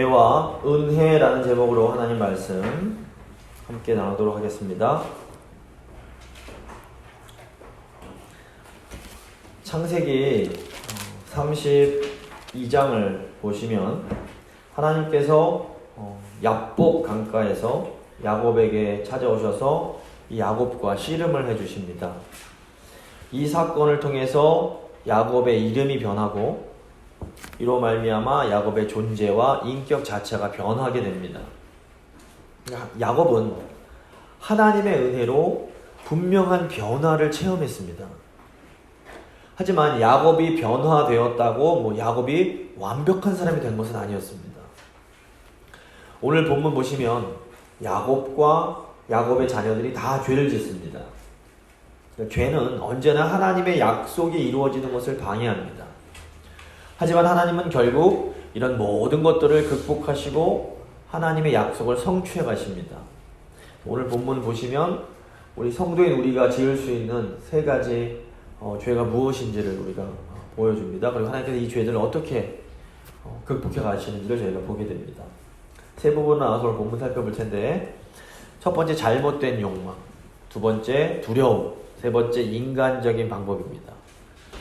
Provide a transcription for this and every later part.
은혜와 은혜라는 제목으로 하나님 말씀 함께 나누도록 하겠습니다. 창세기 32장을 보시면 하나님께서 야복 강가에서 야곱에게 찾아오셔서 이 야곱과 씨름을 해주십니다. 이 사건을 통해서 야곱의 이름이 변하고 이로 말미암아 야곱의 존재와 인격 자체가 변하게 됩니다. 야곱은 하나님의 은혜로 분명한 변화를 체험했습니다. 하지만 야곱이 변화되었다고 야곱이 완벽한 사람이 된 것은 아니었습니다. 오늘 본문 보시면 야곱과 야곱의 자녀들이 다 죄를 짓습니다. 죄는 언제나 하나님의 약속이 이루어지는 것을 방해합니다. 하지만 하나님은 결국 이런 모든 것들을 극복하시고 하나님의 약속을 성취해 가십니다. 오늘 본문 보시면 우리 성도인 우리가 지을 수 있는 세 가지 죄가 무엇인지를 우리가 보여줍니다. 그리고 하나님께서 이 죄들을 어떻게 극복해 가시는지를 저희가 보게 됩니다. 세 부분 나와서 오늘 본문 살펴볼 텐데, 첫 번째 잘못된 욕망, 두 번째 두려움, 세 번째 인간적인 방법입니다.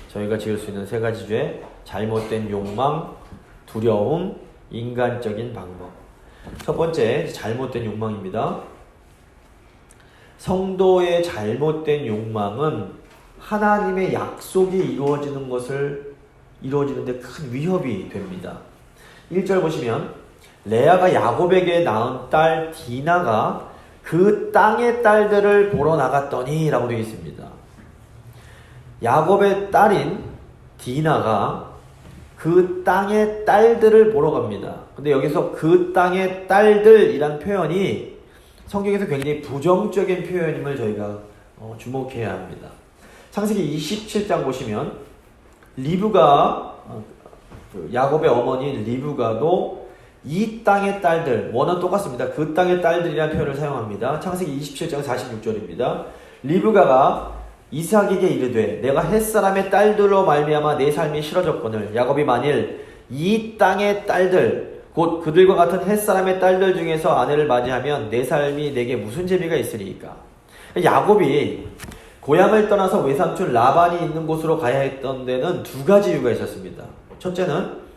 저희가 지을 수 있는 세 가지 죄: 잘못된 욕망, 두려움, 인간적인 방법. 첫 번째 잘못된 욕망입니다. 성도의 잘못된 욕망은 하나님의 약속이 이루어지는데 큰 위협이 됩니다. 1절 보시면 레아가 야곱에게 낳은 딸 디나가 그 땅의 딸들을 보러 나갔더니 라고 되어 있습니다. 야곱의 딸인 디나가 그 땅의 딸들을 보러 갑니다. 근데 여기서 그 땅의 딸들이란 표현이 성경에서 굉장히 부정적인 표현임을 저희가 주목해야 합니다. 창세기 27장 보시면 리브가, 야곱의 어머니 리브가도 이 땅의 딸들, 원어는 똑같습니다. 그 땅의 딸들이라는 표현을 사용합니다. 창세기 27장 46절입니다. 리브가가 이삭에게 이르되 내가 햇사람의 딸들로 말미암아 내 삶이 싫어졌거늘 야곱이 만일 이 땅의 딸들 곧 그들과 같은 햇사람의 딸들 중에서 아내를 맞이하면 내 삶이 내게 무슨 재미가 있으리이까. 야곱이 고향을 떠나서 외삼촌 라반이 있는 곳으로 가야 했던 데는 두 가지 이유가 있었습니다. 첫째는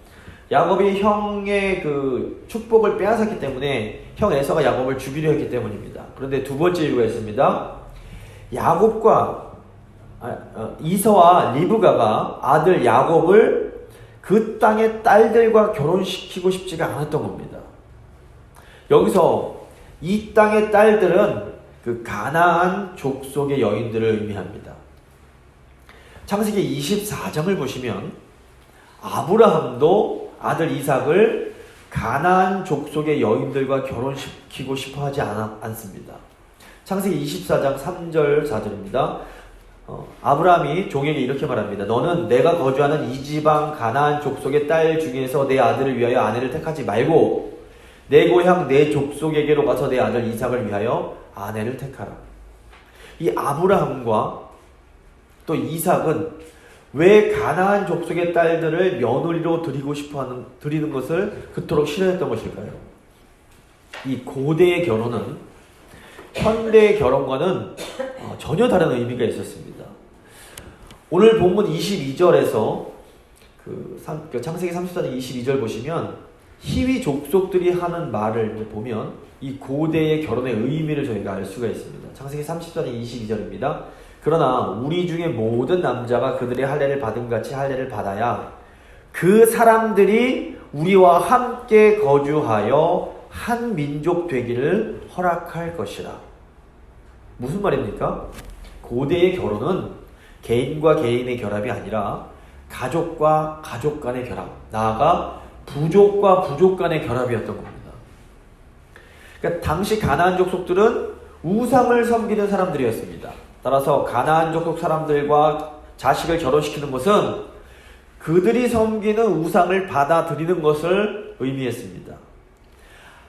야곱이 형의 그 축복을 빼앗았기 때문에 형 에서가 야곱을 죽이려 했기 때문입니다. 그런데 두 번째 이유가 있습니다. 이서와 리브가가 아들 야곱을 그 땅의 딸들과 결혼시키고 싶지가 않았던 겁니다. 여기서 이 땅의 딸들은 그 가나안 족속의 여인들을 의미합니다. 창세기 24장을 보시면 아브라함도 아들 이삭을 가나안 족속의 여인들과 결혼시키고 싶어 하지 않습니다. 창세기 24장 3절 4절입니다. 아브라함이 종에게 이렇게 말합니다. 너는 내가 거주하는 이 지방 가나안 족속의 딸 중에서 내 아들을 위하여 아내를 택하지 말고 내 고향 내 족속에게로 가서 내 아들 이삭을 위하여 아내를 택하라. 이 아브라함과 또 이삭은 왜 가나안 족속의 딸들을 며느리로 드리는 것을 그토록 싫어했던 것일까요? 이 고대의 결혼은 현대의 결혼과는 전혀 다른 의미가 있었습니다. 오늘 본문 22절에서 창세기 34장 22절 보시면 히위 족속들이 하는 말을 보면 이 고대의 결혼의 의미를 저희가 알 수가 있습니다. 창세기 34장 22절입니다. 그러나 우리 중에 모든 남자가 그들의 할례를 받은 같이 할례를 받아야 그 사람들이 우리와 함께 거주하여 한 민족 되기를 허락할 것이라. 무슨 말입니까? 고대의 결혼은 개인과 개인의 결합이 아니라 가족과 가족 간의 결합, 나아가 부족과 부족 간의 결합이었던 겁니다. 그러니까 당시 가나안 족속들은 우상을 섬기는 사람들이었습니다. 따라서 가나안 족속 사람들과 자식을 결혼시키는 것은 그들이 섬기는 우상을 받아들이는 것을 의미했습니다.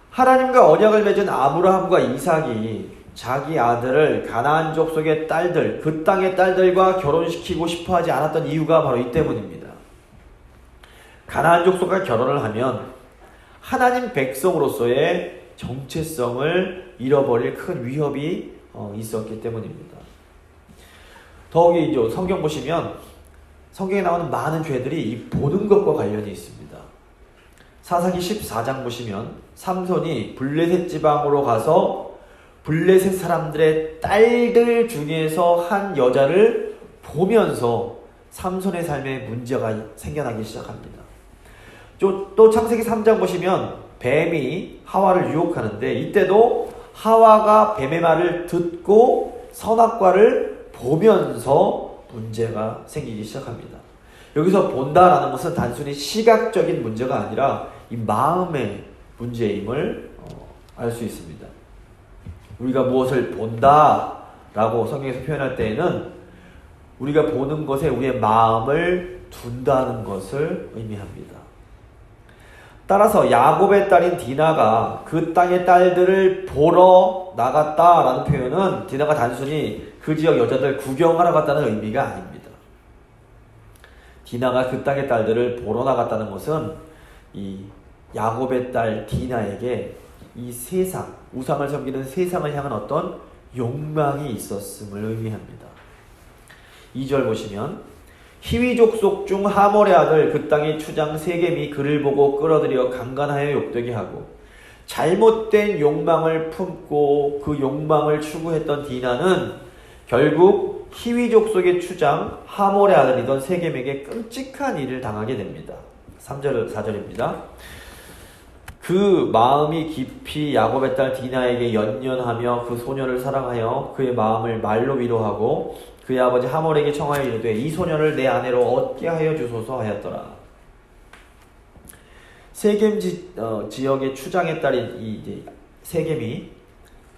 하나님과 언약을 맺은 아브라함과 이삭이 자기 아들을 가나안 족속의 딸들, 그 땅의 딸들과 결혼시키고 싶어 하지 않았던 이유가 바로 이 때문입니다. 가나안 족속과 결혼을 하면 하나님 백성으로서의 정체성을 잃어버릴 큰 위협이 있었기 때문입니다. 더욱이 이제 성경 보시면 성경에 나오는 많은 죄들이 이 보는 것과 관련이 있습니다. 사사기 14장 보시면 삼손이 블레셋 지방으로 가서 블레셋 사람들의 딸들 중에서 한 여자를 보면서 삼손의 삶에 문제가 생겨나기 시작합니다. 또 창세기 3장 보시면 뱀이 하와를 유혹하는데 이때도 하와가 뱀의 말을 듣고 선악과를 보면서 문제가 생기기 시작합니다. 여기서 본다라는 것은 단순히 시각적인 문제가 아니라 이 마음의 문제임을 알 수 있습니다. 우리가 무엇을 본다라고 성경에서 표현할 때에는 우리가 보는 것에 우리의 마음을 둔다는 것을 의미합니다. 따라서 야곱의 딸인 디나가 그 땅의 딸들을 보러 나갔다라는 표현은 디나가 단순히 그 지역 여자들 구경하러 갔다는 의미가 아닙니다. 디나가 그 땅의 딸들을 보러 나갔다는 것은 이 야곱의 딸 디나에게 이 세상, 우상을 섬기는 세상을 향한 어떤 욕망이 있었음을 의미합니다. 2절 보시면 히위 족속 중 하몰의 아들 그 땅의 추장 세겜이 그를 보고 끌어들여 강간하여 욕되게 하고 잘못된 욕망을 품고 그 욕망을 추구했던 디나는 결국 히위 족속의 추장 하몰의 아들이던 세겜에게 끔찍한 일을 당하게 됩니다. 3절 4절입니다. 그 마음이 깊이 야곱의 딸 디나에게 연연하며 그 소녀를 사랑하여 그의 마음을 말로 위로하고 그의 아버지 하몰에게 청하여 이르되 이 소녀를 내 아내로 얻게 하여 주소서 하였더라. 세겜 지역의 추장의 딸인 이 세겜이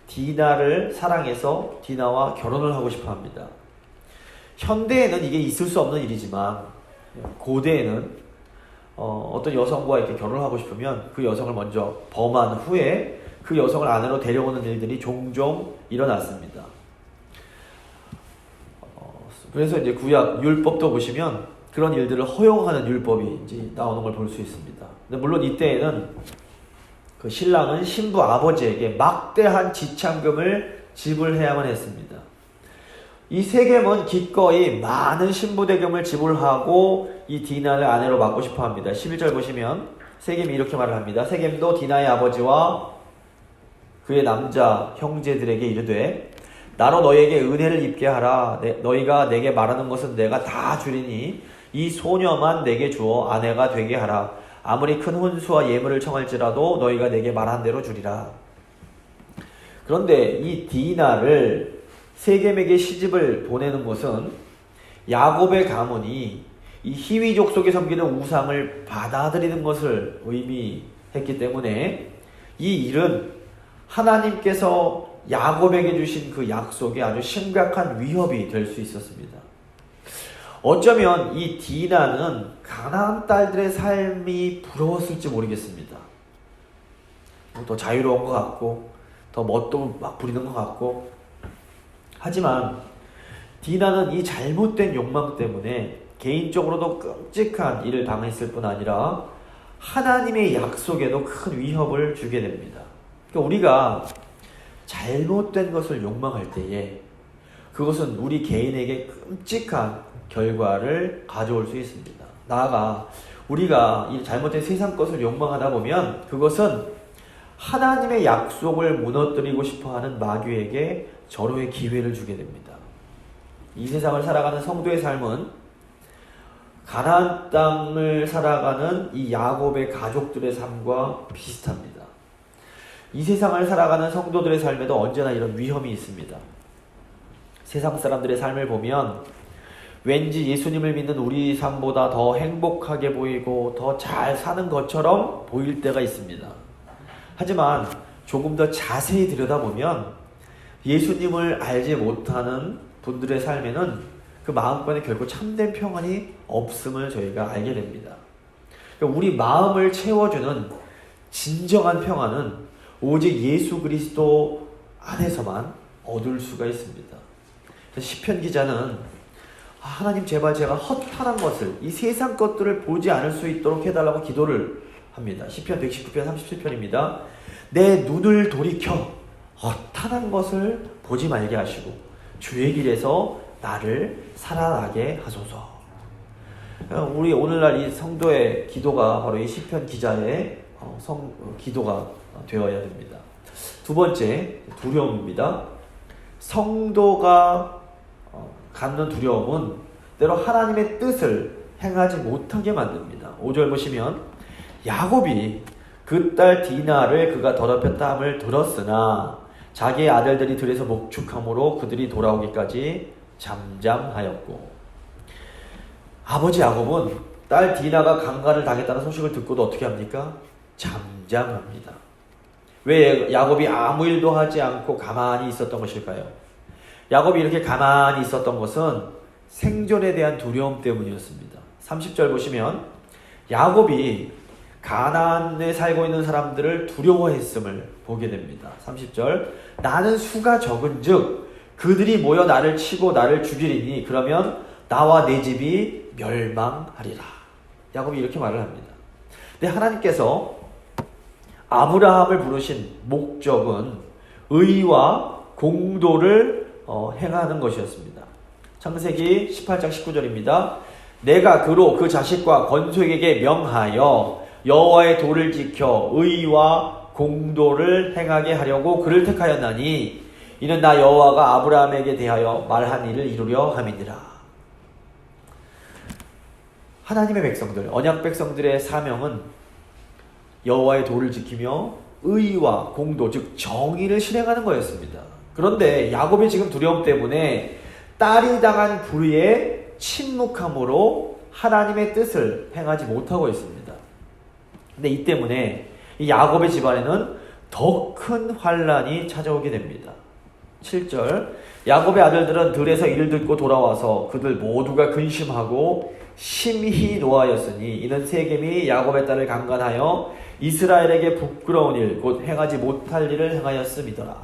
디나를 사랑해서 디나와 결혼을 하고 싶어 합니다. 현대에는 이게 있을 수 없는 일이지만 고대에는 어떤 여성과 이렇게 결혼을 하고 싶으면 그 여성을 먼저 범한 후에 그 여성을 아내로 데려오는 일들이 종종 일어났습니다. 그래서 이제 구약 율법도 보시면 그런 일들을 허용하는 율법이 이제 나오는 걸 볼 수 있습니다. 근데 물론 이때에는 그 신랑은 신부 아버지에게 막대한 지참금을 지불해야만 했습니다. 이 세겜은 기꺼이 많은 신부 대금을 지불하고 이 디나를 아내로 맡고 싶어 합니다. 11절 보시면 세겜이 이렇게 말을 합니다. 세겜도 디나의 아버지와 그의 남자 형제들에게 이르되 나로 너희에게 은혜를 입게 하라. 너희가 내게 말하는 것은 내가 다 주리니 이 소녀만 내게 주어 아내가 되게 하라. 아무리 큰 혼수와 예물을 청할지라도 너희가 내게 말한 대로 주리라. 그런데 이 디나를 세겜에게 시집을 보내는 것은 야곱의 가문이 이 히위족 속에 섬기는 우상을 받아들이는 것을 의미했기 때문에 이 일은 하나님께서 야곱에게 주신 그 약속에 아주 심각한 위협이 될 수 있었습니다. 어쩌면 이 디나는 가나안 딸들의 삶이 부러웠을지 모르겠습니다. 더 자유로운 것 같고 더 멋도 막 부리는 것 같고 하지만 디나는 이 잘못된 욕망 때문에 개인적으로도 끔찍한 일을 당했을 뿐 아니라 하나님의 약속에도 큰 위협을 주게 됩니다. 그러니까 우리가 잘못된 것을 욕망할 때에 그것은 우리 개인에게 끔찍한 결과를 가져올 수 있습니다. 나아가 우리가 이 잘못된 세상 것을 욕망하다 보면 그것은 하나님의 약속을 무너뜨리고 싶어하는 마귀에게 절호의 기회를 주게 됩니다. 이 세상을 살아가는 성도의 삶은 가나안 땅을 살아가는 이 야곱의 가족들의 삶과 비슷합니다. 이 세상을 살아가는 성도들의 삶에도 언제나 이런 위험이 있습니다. 세상 사람들의 삶을 보면 왠지 예수님을 믿는 우리 삶보다 더 행복하게 보이고 더 잘 사는 것처럼 보일 때가 있습니다. 하지만 조금 더 자세히 들여다보면 예수님을 알지 못하는 분들의 삶에는 그 마음권에 결코 참된 평안이 없음을 저희가 알게 됩니다. 우리 마음을 채워주는 진정한 평안은 오직 예수 그리스도 안에서만 얻을 수가 있습니다. 시편 기자는 하나님 제발 제가 허탄한 것을 이 세상 것들을 보지 않을 수 있도록 해달라고 기도를 합니다. 시편 119편 37편입니다. 내 눈을 돌이켜 허탄한 것을 보지 말게 하시고 주의 길에서 나를 살아나게 하소서. 우리 오늘날 이 성도의 기도가 바로 이 시편 기자의 기도가 되어야 됩니다. 두 번째, 두려움입니다. 성도가 갖는 두려움은 때로 하나님의 뜻을 행하지 못하게 만듭니다. 5절 보시면 야곱이 그 딸 디나를 그가 더럽혔다 함을 들었으나 자기의 아들들이 들에서 목축함으로 그들이 돌아오기까지 잠잠하였고, 아버지 야곱은 딸 디나가 강간을 당했다는 소식을 듣고도 어떻게 합니까? 잠잠합니다. 왜 야곱이 아무 일도 하지 않고 가만히 있었던 것일까요? 야곱이 이렇게 가만히 있었던 것은 생존에 대한 두려움 때문이었습니다. 30절 보시면 야곱이 가나안에 살고 있는 사람들을 두려워했음을 보게 됩니다. 30절 나는 수가 적은즉 그들이 모여 나를 치고 나를 죽이리니 그러면 나와 내 집이 멸망하리라. 야곱이 이렇게 말을 합니다. 근데 하나님께서 아브라함을 부르신 목적은 의와 공도를 행하는 것이었습니다. 창세기 18장 19절입니다. 내가 그로 그 자식과 건속에게 명하여 여호와의 도를 지켜 의와 공도를 행하게 하려고 그를 택하였나니 이는 나 여호와가 아브라함에게 대하여 말한 일을 이루려 함이니라. 하나님의 백성들, 언약 백성들의 사명은 여호와의 도를 지키며 의와 공도, 즉 정의를 실행하는 거였습니다. 그런데 야곱이 지금 두려움 때문에 딸이 당한 불의에 침묵함으로 하나님의 뜻을 행하지 못하고 있습니다. 근데 이 때문에 이 야곱의 집안에는 더 큰 환란이 찾아오게 됩니다. 7절 야곱의 아들들은 들에서 이를 듣고 돌아와서 그들 모두가 근심하고 심히 노하였으니 이는 세겜이 야곱의 딸을 강간하여 이스라엘에게 부끄러운 일 곧 행하지 못할 일을 행하였음이더라.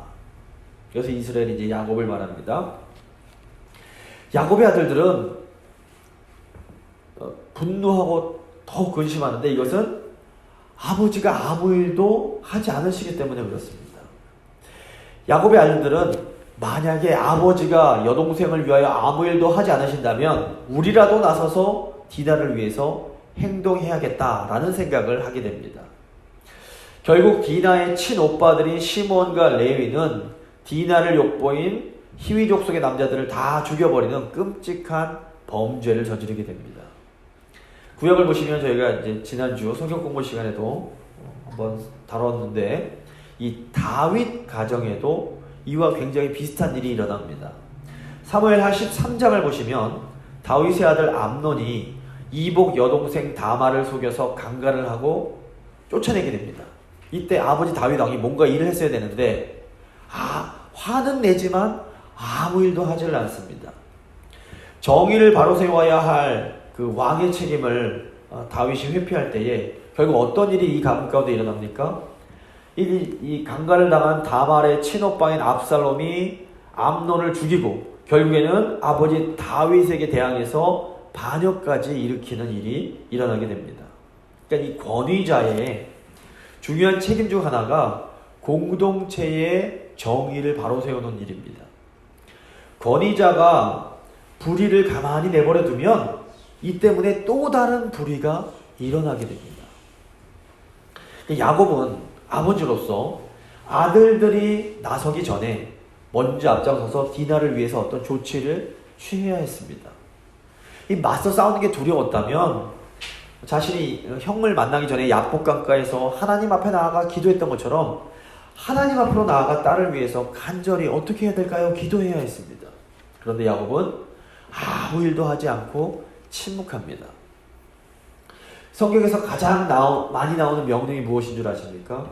여기서 이스라엘이 이제 야곱을 말합니다. 야곱의 아들들은 분노하고 더 근심하는데 이것은 아버지가 아무 일도 하지 않으시기 때문에 그렇습니다. 야곱의 아들들은 만약에 아버지가 여동생을 위하여 아무 일도 하지 않으신다면 우리라도 나서서 디나를 위해서 행동해야겠다라는 생각을 하게 됩니다. 결국 디나의 친오빠들인 시몬과 레위는 디나를 욕보인 히위 족속의 남자들을 다 죽여버리는 끔찍한 범죄를 저지르게 됩니다. 구약을 보시면 저희가 이제 지난주 성경 공부 시간에도 한번 다뤘는데 이 다윗 가정에도 이와 굉장히 비슷한 일이 일어납니다. 사무엘하 13장을 보시면 다윗의 아들 암논이 이복 여동생 다말을 속여서 강간을 하고 쫓아내게 됩니다. 이때 아버지 다윗 왕이 뭔가 일을 했어야 되는데 화는 내지만 아무 일도 하질 않습니다. 정의를 바로 세워야 할 그 왕의 책임을 다윗이 회피할 때에 결국 어떤 일이 이 가문 가운데 일어납니까? 이 강간을 당한 다말의 친오빠인 압살롬이 암논을 죽이고 결국에는 아버지 다윗에게 대항해서 반역까지 일으키는 일이 일어나게 됩니다. 그러니까 이 권위자의 중요한 책임 중 하나가 공동체의 정의를 바로 세우는 일입니다. 권위자가 불의를 가만히 내버려 두면 이 때문에 또 다른 불의가 일어나게 됩니다. 야곱은 아버지로서 아들들이 나서기 전에 먼저 앞장서서 디나를 위해서 어떤 조치를 취해야 했습니다. 이 맞서 싸우는 게 두려웠다면 자신이 형을 만나기 전에 야복 강가에서 하나님 앞에 나아가 기도했던 것처럼 하나님 앞으로 나아가 딸을 위해서 간절히 어떻게 해야 될까요? 기도해야 했습니다. 그런데 야곱은 아무 일도 하지 않고 침묵합니다. 성경에서 가장 많이 나오는 명령이 무엇인 줄 아십니까?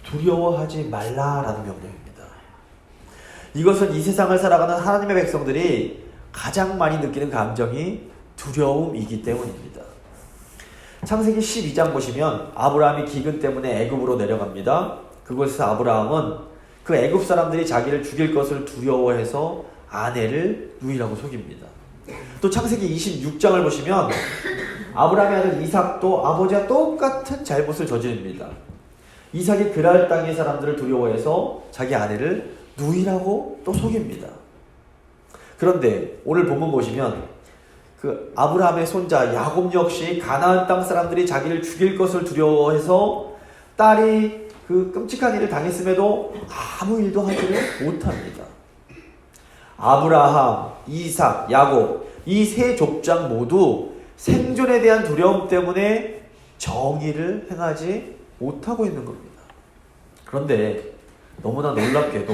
두려워하지 말라라는 명령입니다. 이것은 이 세상을 살아가는 하나님의 백성들이 가장 많이 느끼는 감정이 두려움이기 때문입니다. 창세기 12장 보시면 아브라함이 기근 때문에 애굽으로 내려갑니다. 그곳에서 아브라함은 그 애굽 사람들이 자기를 죽일 것을 두려워해서 아내를 유일하고 속입니다. 또 창세기 26장을 보시면 아브라함의 아들 이삭도 아버지와 똑같은 잘못을 저지릅니다. 이삭이 그랄 땅의 사람들을 두려워해서 자기 아내를 누이라고 또 속입니다. 그런데 오늘 본문 보시면 그 아브라함의 손자 야곱 역시 가나안 땅 사람들이 자기를 죽일 것을 두려워해서 딸이 그 끔찍한 일을 당했음에도 아무 일도 하지를 못합니다. 아브라함, 이삭, 야곱 이 세 족장 모두 생존에 대한 두려움 때문에 정의를 행하지 못하고 있는 겁니다. 그런데 너무나 놀랍게도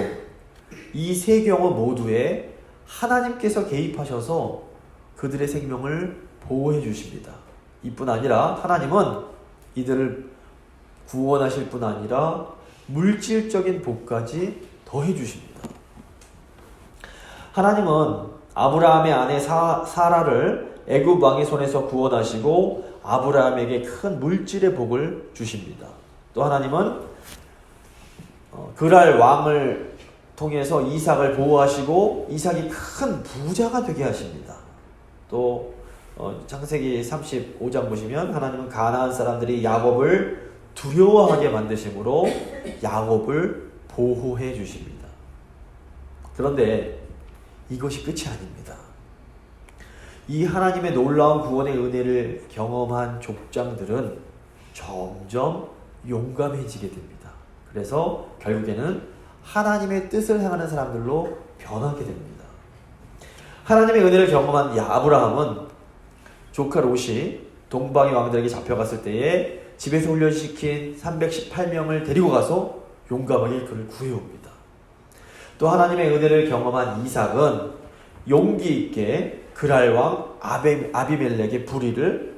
이 세 경우 모두에 하나님께서 개입하셔서 그들의 생명을 보호해 주십니다. 이뿐 아니라 하나님은 이들을 구원하실 뿐 아니라 물질적인 복까지 더해 주십니다. 하나님은 아브라함의 아내 사라를 애굽 왕의 손에서 구원하시고 아브라함에게 큰 물질의 복을 주십니다. 또 하나님은 그랄 왕을 통해서 이삭을 보호하시고 이삭이 큰 부자가 되게 하십니다. 또 창세기 35장 보시면 하나님은 가나안 사람들이 야곱을 두려워하게 만드심으로 야곱을 보호해 주십니다. 그런데 이것이 끝이 아닙니다. 이 하나님의 놀라운 구원의 은혜를 경험한 족장들은 점점 용감해지게 됩니다. 그래서 결국에는 하나님의 뜻을 행하는 사람들로 변하게 됩니다. 하나님의 은혜를 경험한 아브라함은 조카 롯이 동방의 왕들에게 잡혀갔을 때에 집에서 훈련시킨 318명을 데리고 가서 용감하게 그를 구해옵니다. 또 하나님의 은혜를 경험한 이삭은 용기 있게 그랄 왕 아비멜렉의 불의를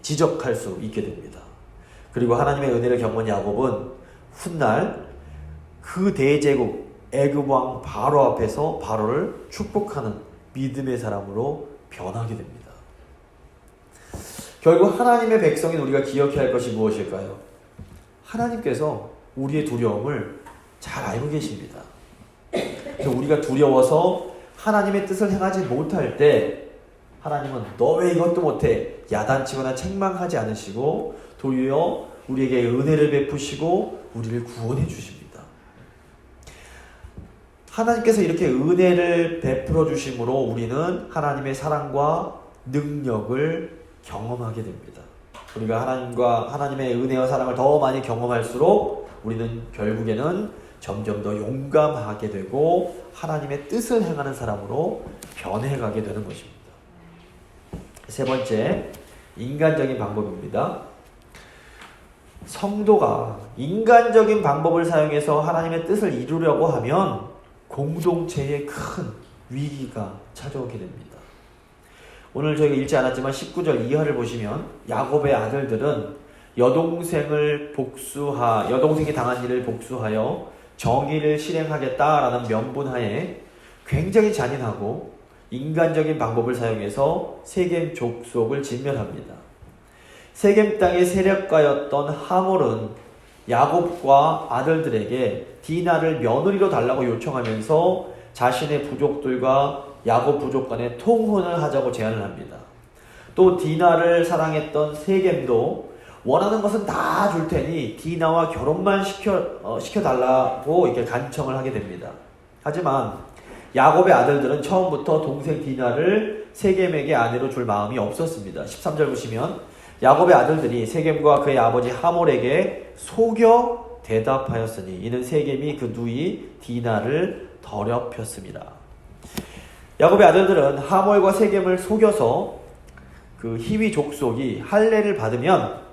지적할 수 있게 됩니다. 그리고 하나님의 은혜를 경험한 야곱은 훗날 그 대제국 애굽 왕 바로 앞에서 바로를 축복하는 믿음의 사람으로 변하게 됩니다. 결국 하나님의 백성인 우리가 기억해야 할 것이 무엇일까요? 하나님께서 우리의 두려움을 잘 알고 계십니다. 우리가 두려워서 하나님의 뜻을 행하지 못할 때 하나님은 너 왜 이것도 못해? 야단치거나 책망하지 않으시고 도리어 우리에게 은혜를 베푸시고 우리를 구원해 주십니다. 하나님께서 이렇게 은혜를 베풀어 주심으로 우리는 하나님의 사랑과 능력을 경험하게 됩니다. 우리가 하나님의 은혜와 사랑을 더 많이 경험할수록 우리는 결국에는 점점 더 용감하게 되고 하나님의 뜻을 행하는 사람으로 변해가게 되는 것입니다. 세 번째, 인간적인 방법입니다. 성도가 인간적인 방법을 사용해서 하나님의 뜻을 이루려고 하면 공동체에 큰 위기가 찾아오게 됩니다. 오늘 저희가 읽지 않았지만 19절 이하를 보시면 야곱의 아들들은 여동생이 당한 일을 복수하여 정의를 실행하겠다라는 명분하에 굉장히 잔인하고 인간적인 방법을 사용해서 세겜 족속을 진멸합니다. 세겜 땅의 세력가였던 하몰은 야곱과 아들들에게 디나를 며느리로 달라고 요청하면서 자신의 부족들과 야곱 부족 간에 통혼을 하자고 제안을 합니다. 또 디나를 사랑했던 세겜도 원하는 것은 다 줄 테니 디나와 결혼만 시켜달라고 이렇게 간청을 하게 됩니다. 하지만 야곱의 아들들은 처음부터 동생 디나를 세겜에게 아내로 줄 마음이 없었습니다. 13절 보시면 야곱의 아들들이 세겜과 그의 아버지 하몰에게 속여 대답하였으니 이는 세겜이 그 누이 디나를 더럽혔습니다. 야곱의 아들들은 하몰과 세겜을 속여서 그 히위 족속이 할례를 받으면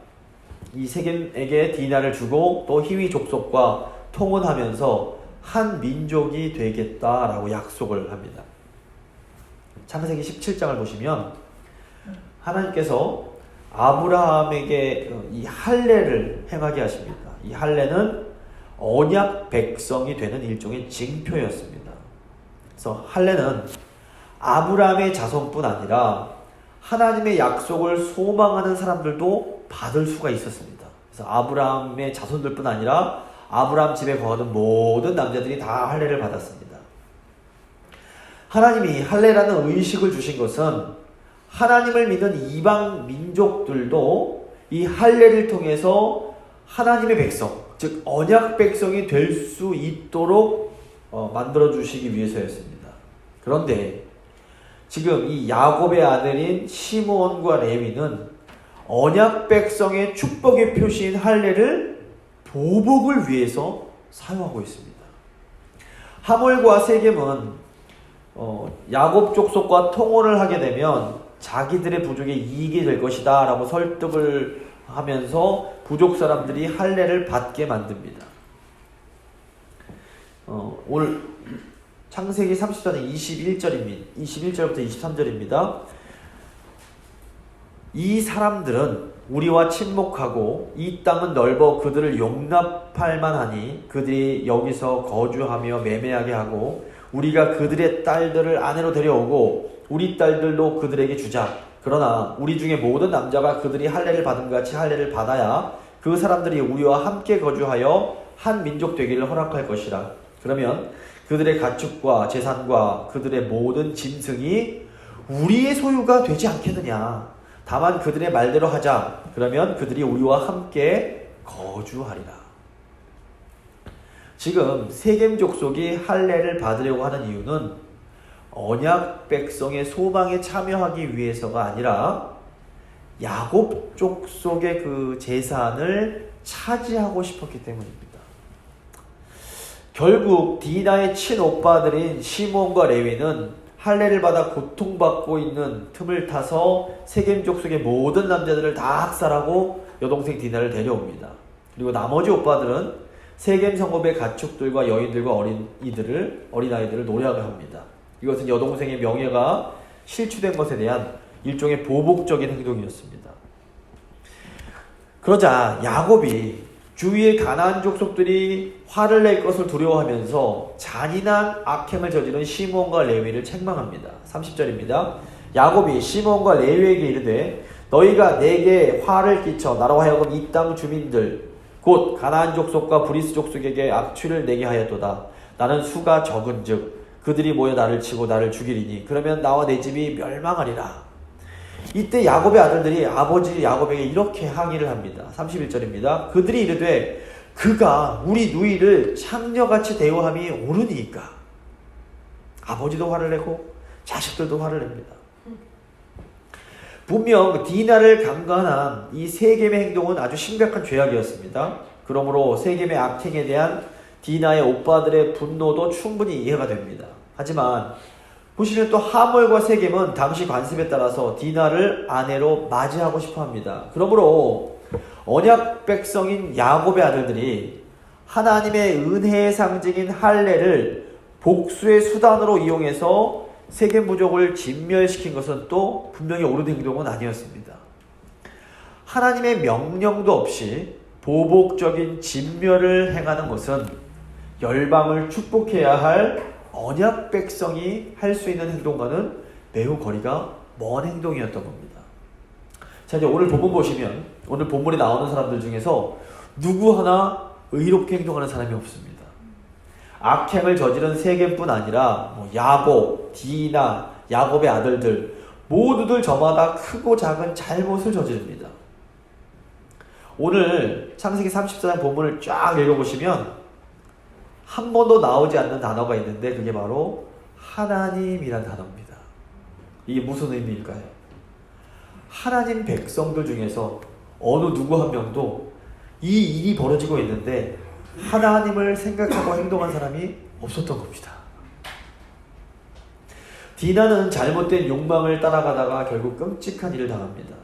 이 세겜에게 디나를 주고 또 히위 족속과 통혼하면서 한 민족이 되겠다라고 약속을 합니다. 창세기 17장을 보시면 하나님께서 아브라함에게 이 할례를 행하게 하십니다. 이 할례는 언약 백성이 되는 일종의 징표였습니다. 그래서 할례는 아브라함의 자손뿐 아니라 하나님의 약속을 소망하는 사람들도 받을 수가 있었습니다. 그래서 아브라함의 자손들뿐 아니라 아브라함 집에 거하던 모든 남자들이 다 할례를 받았습니다. 하나님이 할례라는 의식을 주신 것은 하나님을 믿는 이방 민족들도 이 할례를 통해서 하나님의 백성, 즉 언약 백성이 될 수 있도록 만들어 주시기 위해서였습니다. 그런데 지금 이 야곱의 아들인 시므온과 레위는 언약 백성의 축복의 표시인 할례를 보복을 위해서 사용하고 있습니다. 하몰과 세겜은 야곱 족속과 통혼을 하게 되면 자기들의 부족에 이익이 될 것이다 라고 설득을 하면서 부족 사람들이 할례를 받게 만듭니다. 오늘 창세기 34장 21절부터 23절입니다. 이 사람들은 우리와 친목하고 이 땅은 넓어 그들을 용납할 만하니 그들이 여기서 거주하며 매매하게 하고 우리가 그들의 딸들을 아내로 데려오고 우리 딸들도 그들에게 주자. 그러나 우리 중에 모든 남자가 그들이 할례를 받은 같이 할례를 받아야 그 사람들이 우리와 함께 거주하여 한 민족 되기를 허락할 것이라. 그러면 그들의 가축과 재산과 그들의 모든 짐승이 우리의 소유가 되지 않겠느냐. 다만 그들의 말대로 하자. 그러면 그들이 우리와 함께 거주하리라. 지금 세겜 족속이 할례를 받으려고 하는 이유는 언약 백성의 소망에 참여하기 위해서가 아니라 야곱 족속의 그 재산을 차지하고 싶었기 때문입니다. 결국 디나의 친오빠들인 시므온과 레위는 할례를 받아 고통받고 있는 틈을 타서 세겜 족속의 모든 남자들을 다 학살하고 여동생 디나를 데려옵니다. 그리고 나머지 오빠들은 세겜 성읍의 가축들과 여인들과 어린아이들을 노략을 합니다. 이것은 여동생의 명예가 실추된 것에 대한 일종의 보복적인 행동이었습니다. 그러자 야곱이 주위의 가나안 족속들이 화를 낼 것을 두려워하면서 잔인한 악행을 저지른 시므온과 레위를 책망합니다. 30절입니다. 야곱이 시므온과 레위에게 이르되 너희가 내게 화를 끼쳐 나로 하여금 이 땅 주민들 곧 가나안 족속과 브리스 족속에게 악취를 내게 하였도다. 나는 수가 적은즉 그들이 모여 나를 치고 나를 죽이리니 그러면 나와 내 집이 멸망하리라. 이때 야곱의 아들들이 아버지 야곱에게 이렇게 항의를 합니다. 31절입니다. 그들이 이르되 그가 우리 누이를 창녀같이 대우함이 옳으니까. 아버지도 화를 내고 자식들도 화를 냅니다. 분명 디나를 강간한 이 세겜의 행동은 아주 심각한 죄악이었습니다. 그러므로 세겜의 악행에 대한 디나의 오빠들의 분노도 충분히 이해가 됩니다. 하지만 보시면 또 하몰과 세겜은 당시 관습에 따라서 디나를 아내로 맞이하고 싶어합니다. 그러므로 언약 백성인 야곱의 아들들이 하나님의 은혜의 상징인 할례를 복수의 수단으로 이용해서 세겜 부족을 진멸시킨 것은 또 분명히 옳은 행동은 아니었습니다. 하나님의 명령도 없이 보복적인 진멸을 행하는 것은 열방을 축복해야 할 언약 백성이 할 수 있는 행동과는 매우 거리가 먼 행동이었던 겁니다. 자, 이제 오늘 본문 보시면 오늘 본문에 나오는 사람들 중에서 누구 하나 의롭게 행동하는 사람이 없습니다. 악행을 저지른 세겜뿐 아니라 야곱, 디나, 야곱의 아들들 모두들 저마다 크고 작은 잘못을 저지릅니다. 오늘 창세기 34장 본문을 쫙 읽어보시면 한 번도 나오지 않는 단어가 있는데 그게 바로 하나님이란 단어입니다. 이게 무슨 의미일까요? 하나님 백성들 중에서 어느 누구 한 명도 이 일이 벌어지고 있는데 하나님을 생각하고 행동한 사람이 없었던 겁니다. 디나는 잘못된 욕망을 따라가다가 결국 끔찍한 일을 당합니다.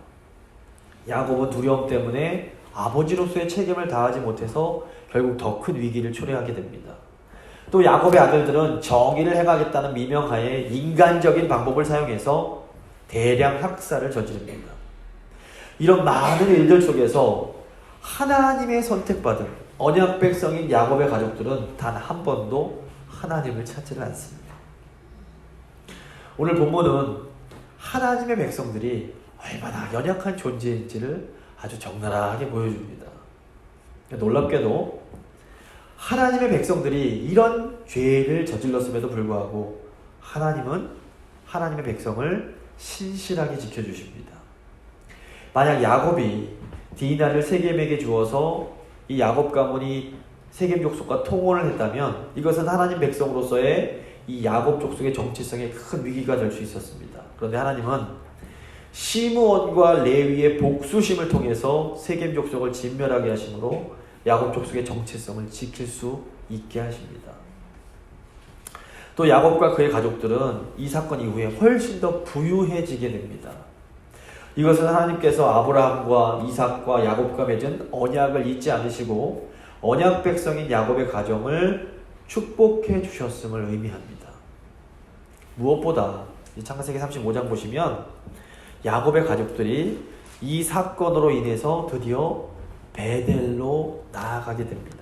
야곱은 두려움 때문에 아버지로서의 책임을 다하지 못해서 결국 더 큰 위기를 초래하게 됩니다. 또 야곱의 아들들은 정의를 행하겠다는 미명하에 인간적인 방법을 사용해서 대량 학살을 저지릅니다. 이런 많은 일들 속에서 하나님의 선택받은 언약 백성인 야곱의 가족들은 단 한 번도 하나님을 찾지를 않습니다. 오늘 본문은 하나님의 백성들이 얼마나 연약한 존재인지를 아주 적나라하게 보여줍니다. 놀랍게도 하나님의 백성들이 이런 죄를 저질렀음에도 불구하고 하나님은 하나님의 백성을 신실하게 지켜주십니다. 만약 야곱이 디나를 세겜에게 주어서 이 야곱 가문이 세겜 족속과 통혼을 했다면 이것은 하나님 백성으로서의 이 야곱 족속의 정체성에 큰 위기가 될 수 있었습니다. 그런데 하나님은 시므온과 레위의 복수심을 통해서 세겜 족속을 진멸하게 하심으로 야곱 족속의 정체성을 지킬 수 있게 하십니다. 또 야곱과 그의 가족들은 이 사건 이후에 훨씬 더 부유해지게 됩니다. 이것은 하나님께서 아브라함과 이삭과 야곱과 맺은 언약을 잊지 않으시고 언약 백성인 야곱의 가정을 축복해 주셨음을 의미합니다. 무엇보다 창세기 35장 보시면 야곱의 가족들이 이 사건으로 인해서 드디어 베델로 나아가게 됩니다.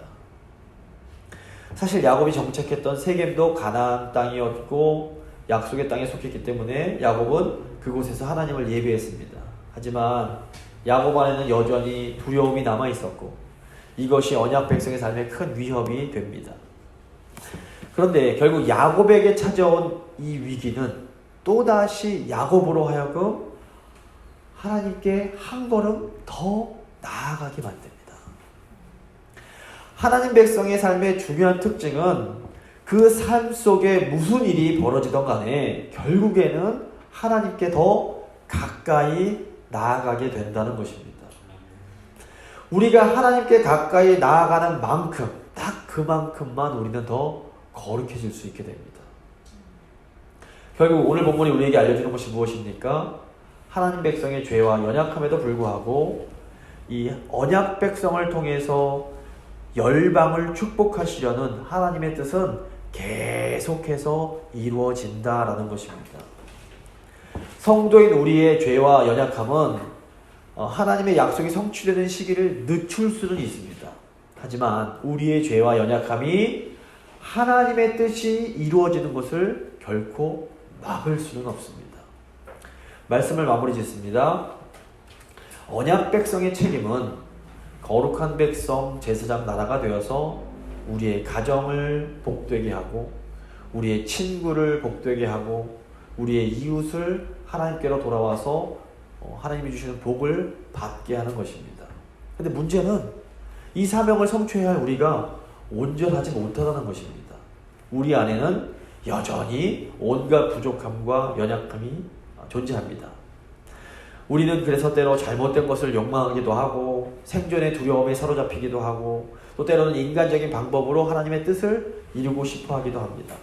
사실 야곱이 정착했던 세겜도 가나안 땅이었고 약속의 땅에 속했기 때문에 야곱은 그곳에서 하나님을 예배했습니다. 하지만 야곱 안에는 여전히 두려움이 남아 있었고 이것이 언약 백성의 삶에 큰 위협이 됩니다. 그런데 결국 야곱에게 찾아온 이 위기는 또다시 야곱으로 하여금 하나님께 한 걸음 더 나아가게 만듭니다. 하나님 백성의 삶의 중요한 특징은 그 삶 속에 무슨 일이 벌어지던 간에 결국에는 하나님께 더 가까이 나아가게 된다는 것입니다. 우리가 하나님께 가까이 나아가는 만큼 딱 그만큼만 우리는 더 거룩해질 수 있게 됩니다. 결국 오늘 본문이 우리에게 알려주는 것이 무엇입니까? 하나님 백성의 죄와 연약함에도 불구하고 이 언약 백성을 통해서 열방을 축복하시려는 하나님의 뜻은 계속해서 이루어진다라는 것입니다. 성도인 우리의 죄와 연약함은 하나님의 약속이 성취되는 시기를 늦출 수는 있습니다. 하지만 우리의 죄와 연약함이 하나님의 뜻이 이루어지는 것을 결코 막을 수는 없습니다. 말씀을 마무리 짓습니다. 언약 백성의 책임은 거룩한 백성 제사장 나라가 되어서 우리의 가정을 복되게 하고 우리의 친구를 복되게 하고 우리의 이웃을 하나님께로 돌아와서 하나님이 주시는 복을 받게 하는 것입니다. 그런데 문제는 이 사명을 성취해야 할 우리가 온전하지 못하다는 것입니다. 우리 안에는 여전히 온갖 부족함과 연약함이 존재합니다. 우리는 그래서 때로 잘못된 것을 욕망하기도 하고 생존의 두려움에 사로잡히기도 하고 또 때로는 인간적인 방법으로 하나님의 뜻을 이루고 싶어 하기도 합니다.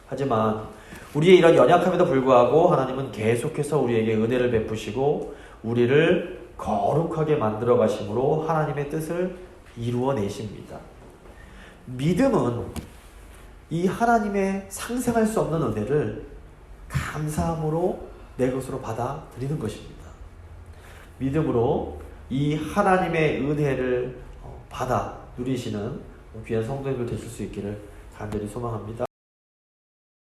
하지만 우리의 이런 연약함에도 불구하고 하나님은 계속해서 우리에게 은혜를 베푸시고 우리를 거룩하게 만들어 가심으로 하나님의 뜻을 이루어내십니다. 믿음은 이 하나님의 상상할 수 없는 은혜를 감사함으로 내 것으로 받아들이는 것입니다. 믿음으로 이 하나님의 은혜를 받아 누리시는 귀한 성도님들 되실 수 있기를 간절히 소망합니다.